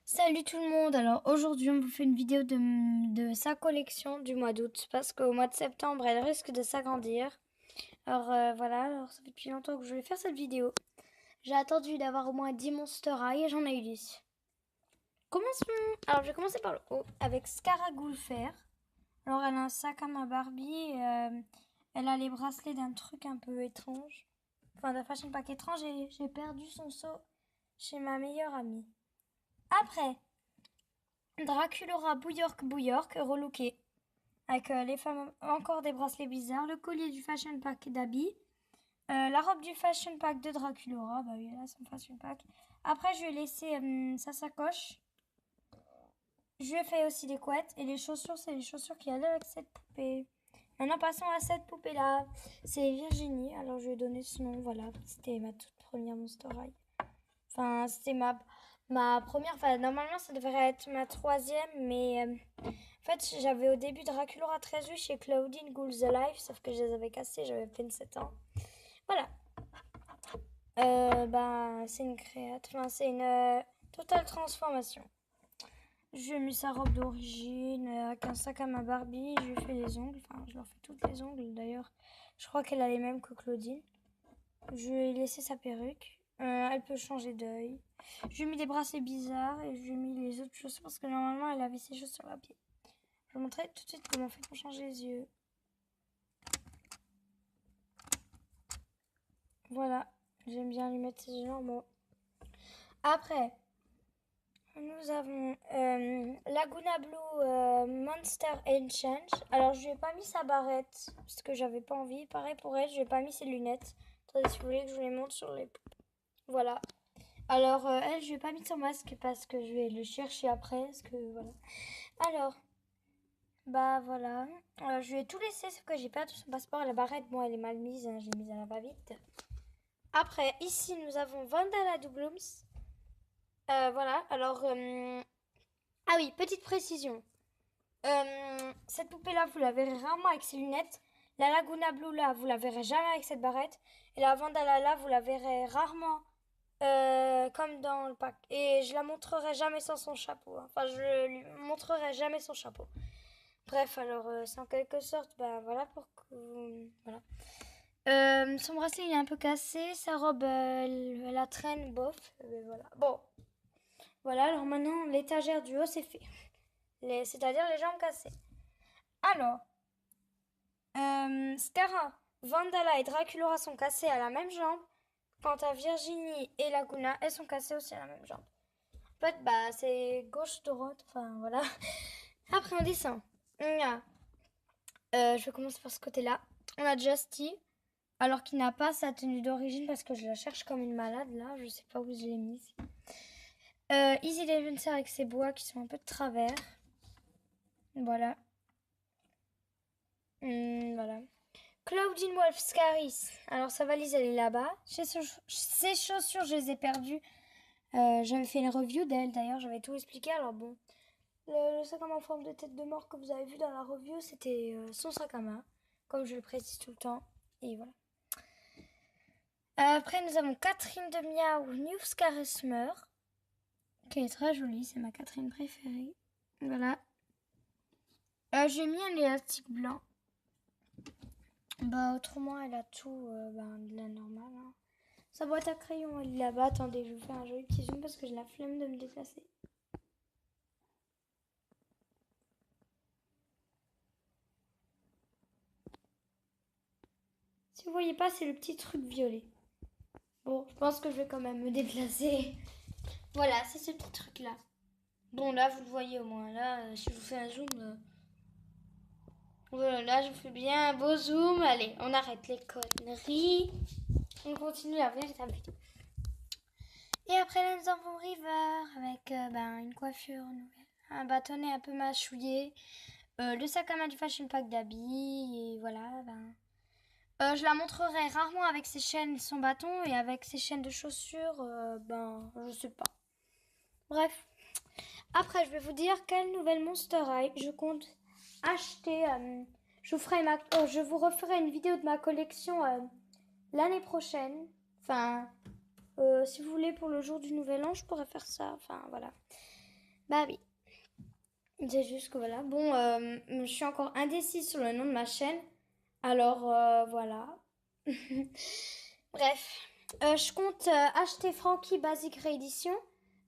Salut tout le monde, alors aujourd'hui on vous fait une vidéo de sa collection du mois d'août parce qu'au mois de septembre elle risque de s'agrandir. Alors ça fait depuis longtemps que je voulais faire cette vidéo. J'ai attendu d'avoir au moins 10 Monster High et j'en ai eu 10. Commençons. Alors je vais commencer par le haut avec Scaragoulfer. Alors elle a un sac à main Barbie et elle a les bracelets d'un truc un peu étrange. Enfin d'un fashion pack étrange et j'ai perdu son seau chez ma meilleure amie. Après, Draculaura Bouyork relooké. Avec les femmes, encore des bracelets bizarres, le collier du fashion pack d'Abby, la robe du fashion pack de Draculaura, bah oui, là son fashion pack. Après, je lui ai laissé sa sacoche. Je lui ai fait aussi des couettes et les chaussures, c'est les chaussures qui allaient avec cette poupée. Maintenant, passons à cette poupée-là. C'est Virginie, alors je lui ai donné ce nom, voilà. C'était ma toute première Monster High. Enfin, c'était ma première. Enfin, normalement, ça devrait être ma troisième, mais en fait, j'avais au début Draculaura 13 chez Claudine Ghouls Alive, sauf que je les avais cassés, j'avais à peine 7 ans. Voilà. C'est une création. Enfin, c'est une totale transformation. Je lui ai mis sa robe d'origine avec un sac à main Barbie. Je lui ai fait les ongles. Enfin, je leur fais toutes les ongles d'ailleurs. Je crois qu'elle a les mêmes que Claudine. Je lui ai laissé sa perruque. Elle peut changer d'œil. Je lui ai mis des bracelets bizarres et je lui ai mis les autres chaussures parce que normalement elle avait ses chaussures à pied. Je vais vous montrer tout de suite comment on fait pour changer les yeux. Voilà, j'aime bien lui mettre ses yeux normaux. Après, nous avons Laguna Blue Monster Exchange. Alors je lui ai pas mis sa barrette parce que j'avais pas envie. Pareil pour elle, je lui ai pas mis ses lunettes. Attendez, si vous voulez que je vous les montre sur les... Voilà. Alors, elle, je lui ai pas mis son masque parce que je vais le chercher après. Parce que, voilà. Alors, bah voilà. Je lui ai tout laissé, sauf que j'ai perdu son passeport. La barrette, bon, elle est mal mise. Hein, j'ai mise à la va-vite. Après, ici, nous avons Vandala Doublooms. Voilà. Alors, ah oui, petite précision. Cette poupée-là, vous la verrez rarement avec ses lunettes. La Laguna Blue, là, vous la verrez jamais avec cette barrette. Et la Vandala, là, vous la verrez rarement comme dans le pack. Et je la montrerai jamais sans son chapeau. Enfin, je lui montrerai jamais son chapeau. Bref, alors c'est en quelque sorte, bah voilà pour que voilà. Son bracelet il est un peu cassé, sa robe elle la traîne bof. Voilà. Bon, voilà. Alors maintenant l'étagère du haut c'est fait. C'est-à-dire les jambes cassées. Alors, Scara, Vandala et Draculaura sont cassés à la même jambe. Quant à Virginie et Laguna, elles sont cassées aussi à la même jambe. En fait, bah, c'est gauche-droite, enfin, voilà. Après, on descend. On a, je vais commencer par ce côté-là. On a Justy, alors qu'il n'a pas sa tenue d'origine parce que je la cherche comme une malade, là. Je sais pas où je l'ai mise. Easy Levenser avec ses bois qui sont un peu de travers. Voilà. Voilà. Claudine Wolf Scaris. Alors, sa valise, elle est là-bas. Ses chaussures, je les ai perdues. J'avais fait une review d'elle, d'ailleurs. J'avais tout expliqué. Alors, bon. Le sac à main en forme de tête de mort que vous avez vu dans la review, c'était son sac à main, comme je le précise tout le temps. Et voilà. Après, nous avons Catherine de Miaou New Scarismer, qui est très jolie, c'est ma Catherine préférée. Voilà. J'ai mis un élastique blanc. Bah, autrement, elle a tout de la normale. Hein. Sa boîte à crayon, elle est là-bas. Attendez, je vais vous faire un joli petit zoom parce que j'ai la flemme de me déplacer. Si vous voyez pas, c'est le petit truc violet. Bon, je pense que je vais quand même me déplacer. Voilà, c'est ce petit truc-là. Bon, là, vous le voyez au moins. Là, si je vous fais un zoom... Voilà, là, je vous fais bien un beau zoom. Allez, on arrête les conneries. On continue la véritable vidéo. Et après, là, nous avons River avec une coiffure nouvelle. Un bâtonnet un peu mâchouillé. Le sac à main du Fashion Pack d'Abby. Et voilà, je la montrerai rarement avec ses chaînes et son bâton. Et avec ses chaînes de chaussures, je sais pas. Bref. Après, je vais vous dire quelle nouvelle Monster High je compte acheter. Je vous referai une vidéo de ma collection l'année prochaine. Enfin, si vous voulez, pour le jour du Nouvel An, je pourrais faire ça. Enfin, voilà. Bah oui. C'est juste que voilà. Bon, je suis encore indécise sur le nom de ma chaîne. Alors voilà. Bref. Je compte acheter Frankie Basic Réédition,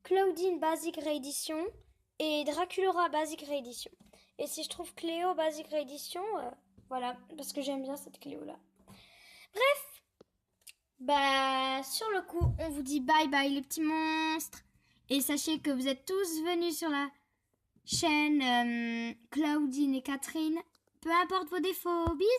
Claudine Basic Réédition et Draculaura Basic Réédition. Et si je trouve Cléo Basic Réédition, voilà, parce que j'aime bien cette Cléo-là. Bref. Bah, sur le coup, on vous dit bye bye les petits monstres. Et sachez que vous êtes tous venus sur la chaîne Claudine et Catherine. Peu importe vos défauts. Bisous.